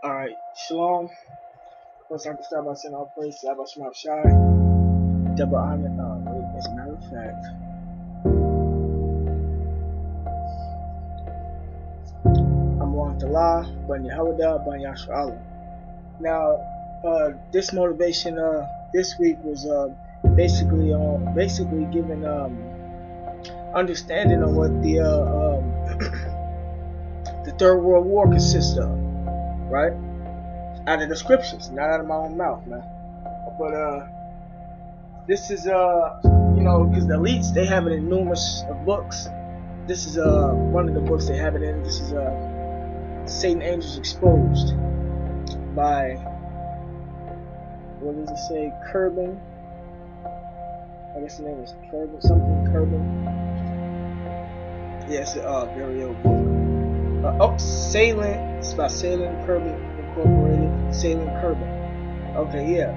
Alright, Shalom. First, I can start by saying all praise to Abba Shema Shai. Double honor. As a matter of fact, I'm on Talah, Ban Yehuda, Ban Yashua Allah. Now, this motivation this week was basically giving understanding on what the the Third World War consists of, right? Out of the scriptures, not out of my own mouth, man. But this is because the elites, they have it in numerous books. This is one of the books they have it in. This is Satan Angels Exposed by, what does it say, Kerbin? I guess the name is Kerbin, something Kerbin. Yes, very old book. Salem, it's by Salem Kerbin Incorporated, Salem Kerbin. Okay, yeah.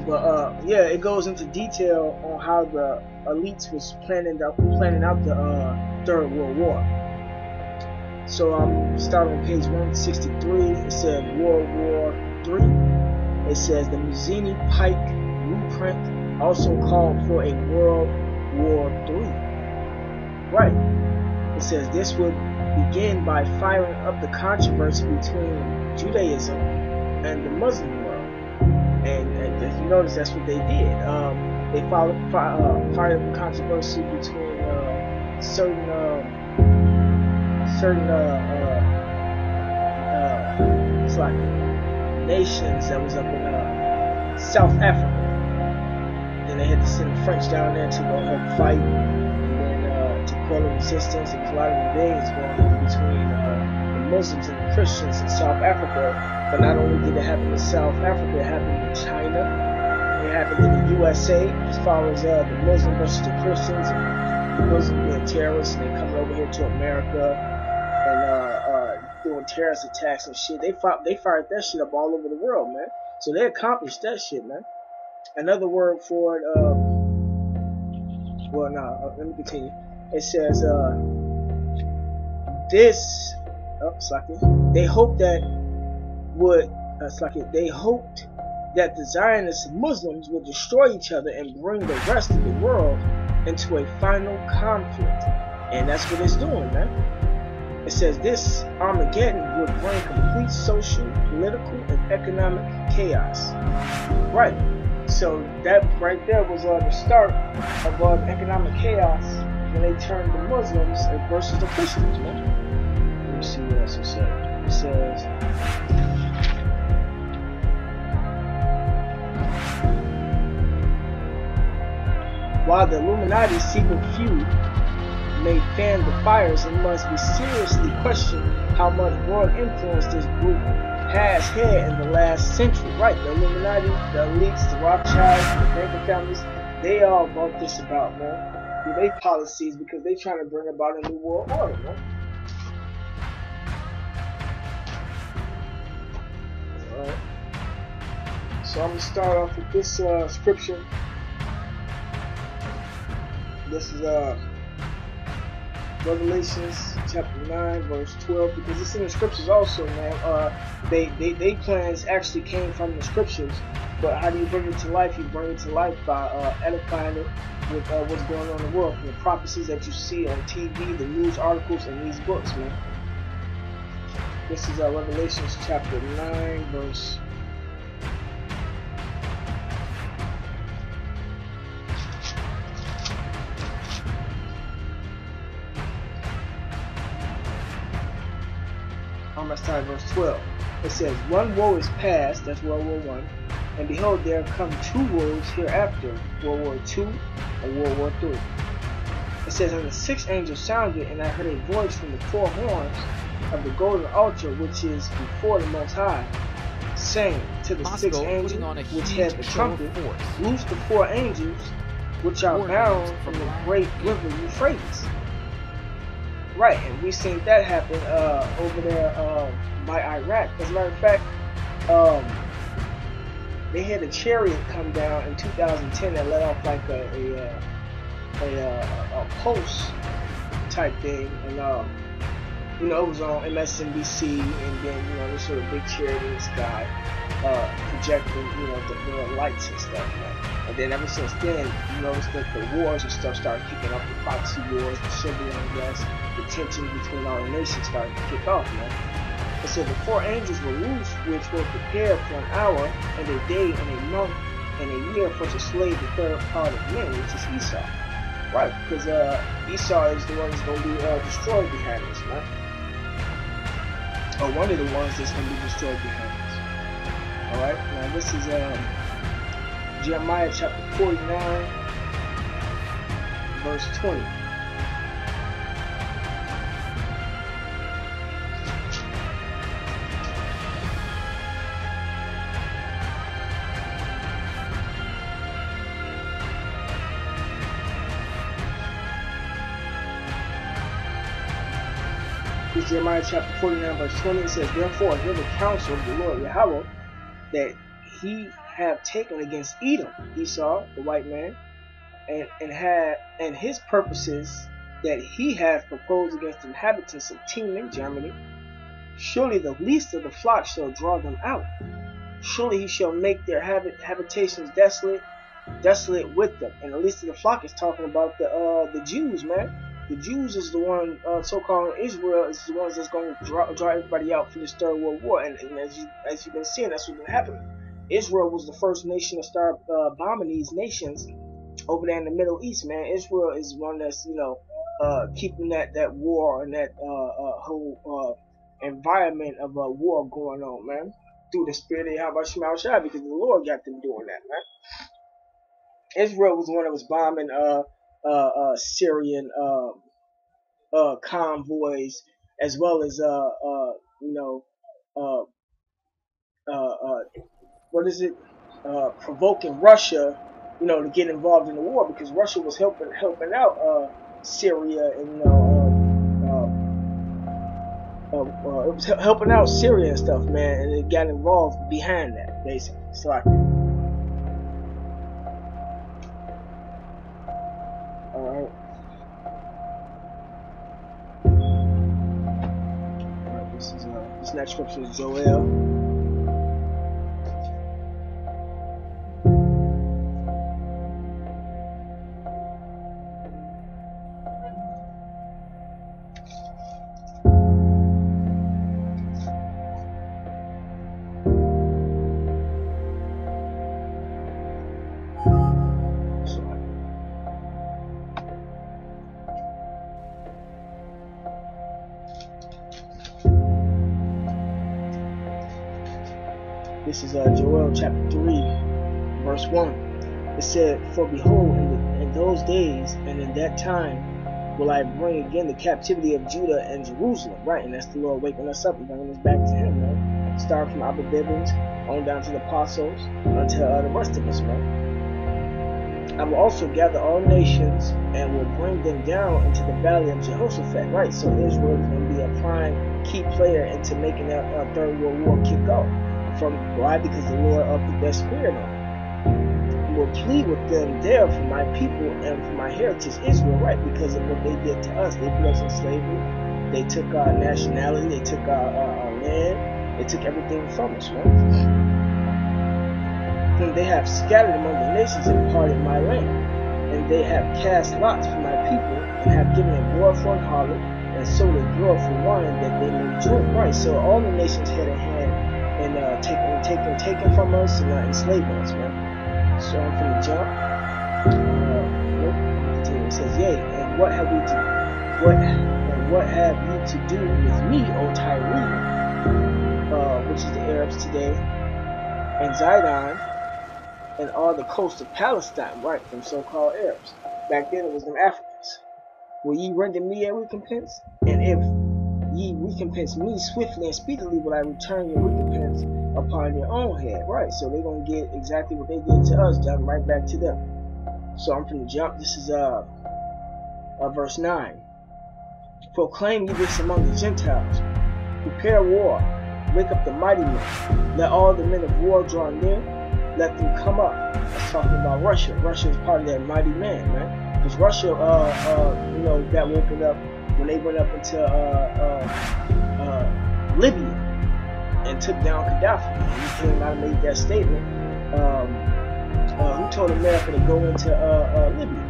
But yeah, it goes into detail on how the elites was planning out the Third World War. So I'm starting on page 163. It says World War III. It says the Mazzini Pike Blueprint, also called for a World War III. Right. It says this would begin by firing up the controversy between Judaism and the Muslim world. And if you notice, that's what they did. They fired up the controversy between certain it's like nations that was up in South Africa. Then they had to send the French down there to go help fight, and then to quell the resistance. There was a lot of rebellions going on between the Muslims and the Christians in South Africa. But not only did it happen in South Africa, it happened in China, it happened in the USA, as far as the Muslim versus the Christians, and the Muslims being terrorists, and they coming over here to America, and doing terrorist attacks and shit. They fired that shit up all over the world, man. So they accomplished that shit, man. Another word for it, let me continue. It says, they hope that they hoped that the Zionist Muslims would destroy each other and bring the rest of the world into a final conflict. And that's what it's doing, man. It says this Armageddon would bring complete social, political, and economic chaos. Right. So that right there was the start of economic chaos when they turned the Muslims versus the Christians, man. Let me see what else it says. It says, while the Illuminati secret feud may fan the fires, it must be seriously questioned how much world influence this group has had in the last century. Right, the Illuminati, the elites, the Rothschilds, the banking families, they all brought this about, man. Through their policies, because they trying to bring about a new world order, man. Alright. So I'm going to start off with this scripture. This is Revelations chapter 9 verse 12, because it's in the scriptures also, man. They plans actually came from the scriptures, but how do you bring it to life? You bring it to life by edifying it with what's going on in the world, from the prophecies that you see on TV, the news articles, and these books, man. This is Revelations chapter 9 verse verse 12. It says, one woe is past, that's World War I, and behold, there come two woes hereafter, World War II and World War III. It says, and the sixth angel sounded, and I heard a voice from the four horns of the golden altar, which is before the Most High, saying to the sixth angel which had the trumpet, loose the four angels which are bound from the great river Euphrates. Right, and we seen that happen over there by Iraq. As a matter of fact, they had a chariot come down in 2010 that let off like a pulse type thing, and you know, it was on MSNBC, and then, you know, this sort of big charity in the sky, projecting, you know, the lights and stuff, man. And then ever since then, you notice that the wars and stuff started kicking off, the proxy wars, the civil unrest, the tension between all the nations started to kick off, man. And so the 4 angels were loose, which were prepared for an hour, and a day, and a month, and a year for to slay the third part of men, which is Esau. Right, because Esau is the one that's going to be destroyed behind us, man. Or one of the ones that's going to be destroyed behind us. Alright, now this is Jeremiah chapter 49, verse 20. This is Jeremiah chapter 49, verse 20. It says, "Therefore hear the counsel of the Lord Yahweh, that he have taken against Edom," Esau, the white man, and his purposes that he hath proposed against the inhabitants of Teman, Germany. Surely the least of the flock shall draw them out. Surely he shall make their habitations desolate with them. And the least of the flock is talking about the Jews, man. The Jews is the one, so-called Israel is the ones that's going to draw everybody out for this Third World War. And as you've been seeing, that's what's been happening. Israel was the first nation to start bombing these nations over there in the Middle East, man. Israel is one that's, you know, keeping that war and that whole environment of war going on, man, through the spirit of Yahweh Shema Shai, because the Lord got them doing that, man. Israel was the one that was bombing Syrian convoys, as well as provoking Russia, you know, to get involved in the war, because Russia was helping out Syria, and it was helping out Syria and stuff, man, and it got involved behind that, basically. So Alright, this next scripture is Joel. This is Joel chapter 3, verse 1. It said, "For behold, in those days and in that time will I bring again the captivity of Judah and Jerusalem." Right, and that's the Lord waking us up and bringing us back to Him, man. Starting from Abba Bibbins on down to the apostles until the rest of us, man. "I will also gather all nations and will bring them down into the valley of Jehoshaphat." Right, so Israel is going to be a prime key player into making that Third World War kick off. Why? Because the Lord of the best spirit on it. Will plead with them there for my people and for my heritage Israel, right? Because of what they did to us. They put us in slavery. They took our nationality. They took our land. They took everything from us, right? "Whom they have scattered among the nations and parted my land. And they have cast lots for my people and have given a boy for an harlot and sold a girl for wine that they may drink." Right? So all the nations had a hand and taken from us and enslaving us, man. So I'm from the jump. It says, "Yea, and what have you to do with me, O Tyre, which is the Arabs today, and Zidon, and all the coast of Palestine," right, from so-called Arabs. Back then it was them Africans. "Will ye render me a recompense? And if ye recompense me swiftly and speedily, will I return your recompense upon your own head." Right, so they're going to get exactly what they did to us done right back to them. So I'm from the jump. This is verse 9. "Proclaim ye this among the Gentiles. Prepare war. Wake up the mighty men. Let all the men of war draw near. Let them come up." That's talking about Russia. Russia is part of that mighty man, man. Because Russia, got woken up when they went up into Libya and took down Gaddafi. And he came out and made that statement. Who told America to go into Libya?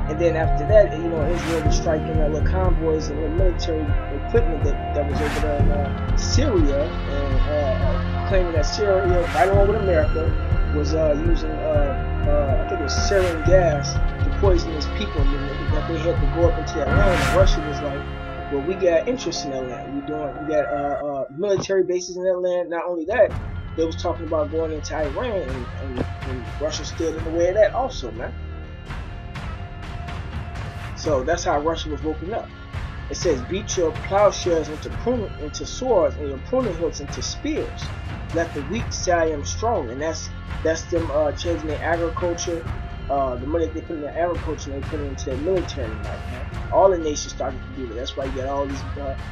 And then after that, you know, Israel was striking little convoys and little military equipment that was over there in Syria, and claiming that Syria, right along with America, was using, I think it was sarin gas to poison his people, and that they had to go up into that land. And Russia was like, well, we got interest in that land. We got military bases in that land. Not only that, they was talking about going into Iran, and Russia stood in the way of that also, man. So that's how Russia was woken up. It says, beat your plowshares into swords and your pruning hooks into spears. Let the weak say I am strong. And that's them changing their agriculture. The money they put in their agriculture, they put it into their military might, man. All the nations started to do that. That's why you got all these.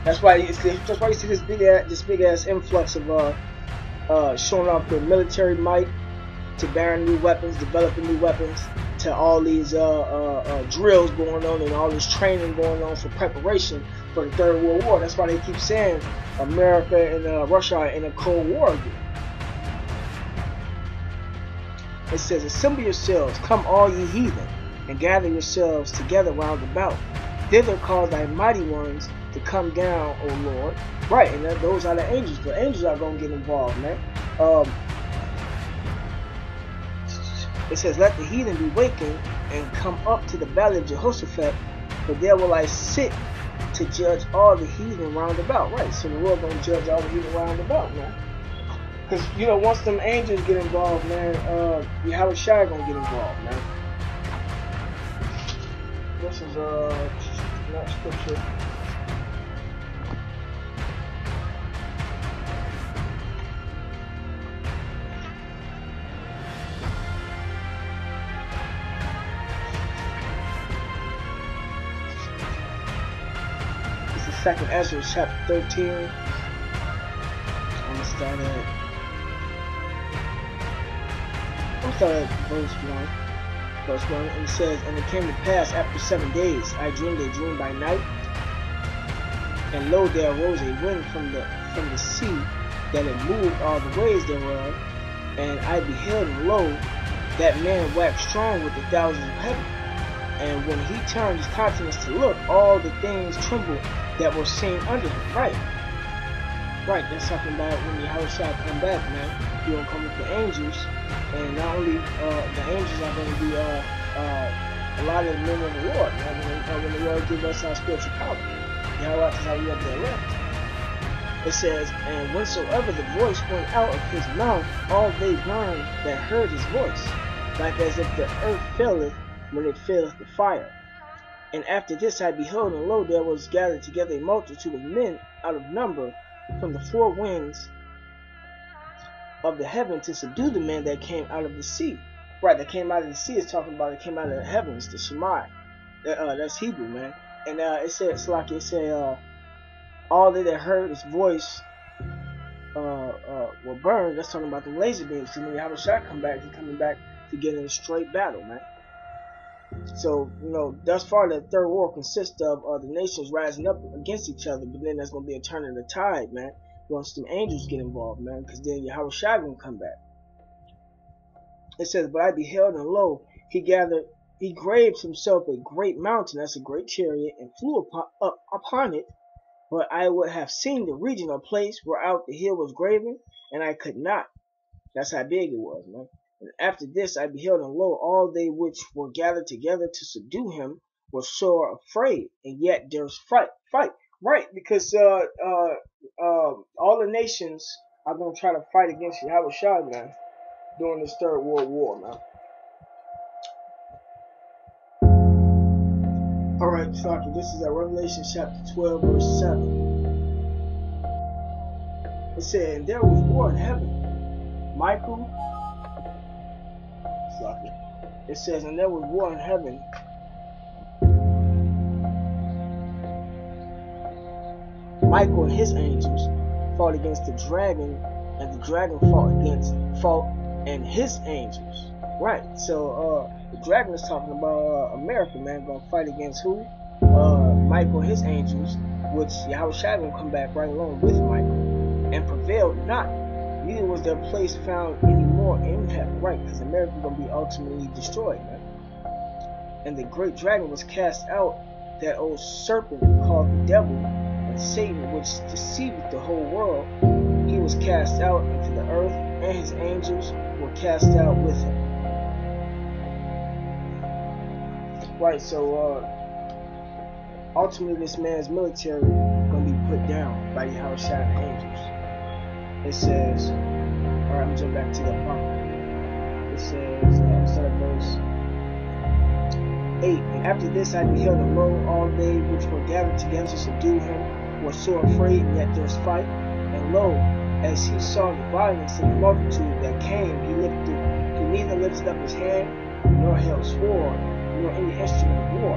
That's why you see this big ass influx of showing off their military might, to bearing new weapons, developing new weapons, to all these drills going on and all this training going on for preparation for the Third World War. That's why they keep saying America and Russia are in a Cold War again. It says, assemble yourselves, come all ye heathen, and gather yourselves together round about. Thither call thy mighty ones to come down, O Lord. Right, and those are the angels. The angels are going to get involved, man. It says, let the heathen be wakened and come up to the valley of Jehoshaphat, for there will I sit to judge all the heathen round about. Right, so the Lord going to judge all the heathen round about, man. Because, you know, once them angels get involved, man, Yahweh Shai going to get involved, man. This is, not scripture. Second Ezra chapter 13. I'm gonna start at verse 1. And it says, and it came to pass after 7 days, I dreamed a dream by night, and lo, there arose a wind from the sea, that it moved all the ways thereof, and I beheld, and lo, that man waxed strong with the thousands of heaven. And when he turned his countenance to look, all the things trembled that were seen under him. Right, that's talking about when Yahweh shall come back, man. He will come with the angels, and not only the angels are going to be a lot of the men of the Lord, man. When the Lord gives us our spiritual power, Yahweh is how we have to elect. It says, and whensoever the voice went out of his mouth, all they burned that heard his voice, like as if the earth faileth when it faileth the fire. And after this I beheld, and lo, there was gathered together a multitude of men out of number from the four winds of the heaven to subdue the men that came out of the sea. Right, that came out of the sea is talking about it came out of the heavens, the Shemai. That's Hebrew, man. And it said, it's like it said, all they that heard his voice were burned. That's talking about the laser beams. So when Yahweh Shai come back, he's coming back to get in a straight battle, man. So, you know, thus far the third war consists of the nations rising up against each other, but then there's going to be a turn of the tide, man, once them angels get involved, man, because then Yahweh Shai going to come back. It says, but I beheld, and lo, he graved himself a great mountain, that's a great chariot, and flew up upon it, but I would have seen the region or place whereout the hill was graven, and I could not. That's how big it was, man. And after this I beheld, and lo, all they which were gathered together to subdue him were sore afraid, and yet there's fight. Right, because all the nations are going to try to fight against Yahweh Shai, man, during this Third World War, man. Alright, so this is Revelation chapter 12, verse 7. It said, and there was war in heaven. Michael, it says, and there was war in heaven. Michael and his angels fought against the dragon, and the dragon fought and his angels. Right, so the dragon is talking about America, man, gonna fight against who? Michael and his angels, which Yahushua gonna come back right along with Michael, and prevailed not. Neither was their place found any more in heaven, right? Because America gonna be ultimately destroyed, man. And the great dragon was cast out, that old serpent called the devil and Satan, which deceiveth the whole world. He was cast out into the earth, and his angels were cast out with him. Right, so ultimately this man's military gonna be put down by Yahushua and the angels. It says, alright, I'm gonna jump back to the Bible. It says, start at verse 8. And after this I beheld, and lo, all they which were gathered together to subdue him were sore afraid, and yet there was fight. And lo, as he saw the violence and the multitude that came, he neither lifted up his hand, nor held sword, nor any instrument of war.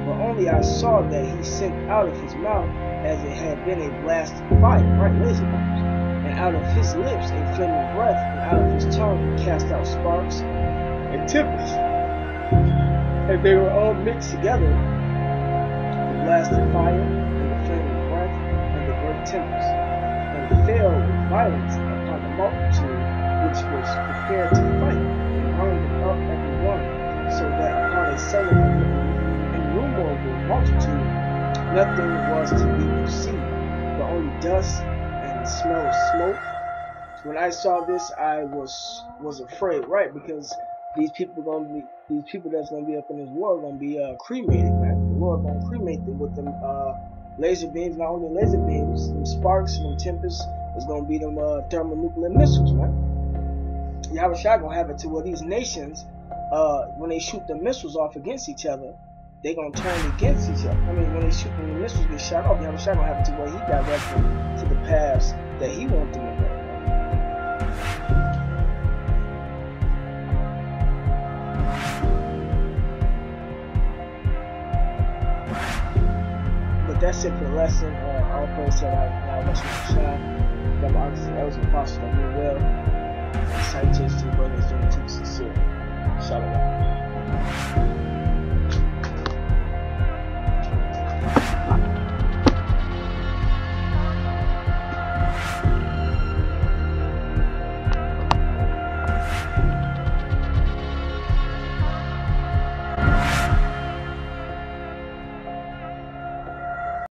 But only I saw that he sent out of his mouth as it had been a blast of fire, right, laser beams, and out of his lips a flaming breath, and out of his tongue he cast out sparks and tempest. And they were all mixed together, the blast of fire, and the flaming breath, and the great tempest, and fell with violence upon the multitude which was prepared to fight, and hung them up every one, so that upon a sudden innumerable multitude nothing was to be perceived, but only dust and the smell of smoke. When I saw this, I was afraid, right? Because these people that's gonna be up in this war are gonna be cremated, man. The Lord gonna cremate them with them laser beams. Not only laser beams, them sparks and them tempests is gonna be them thermonuclear missiles, man. Yahushua gonna have it to where these nations, when they shoot the missiles off against each other, they gonna turn against each other. I mean, when the missiles get shot off, Yahushua gonna have it to where he directs them to the paths that he wants them to go. That's it for the lesson. All praise to Allah, Yahushua, that my uncles and elders and apostles that do well. Salutations to the brothers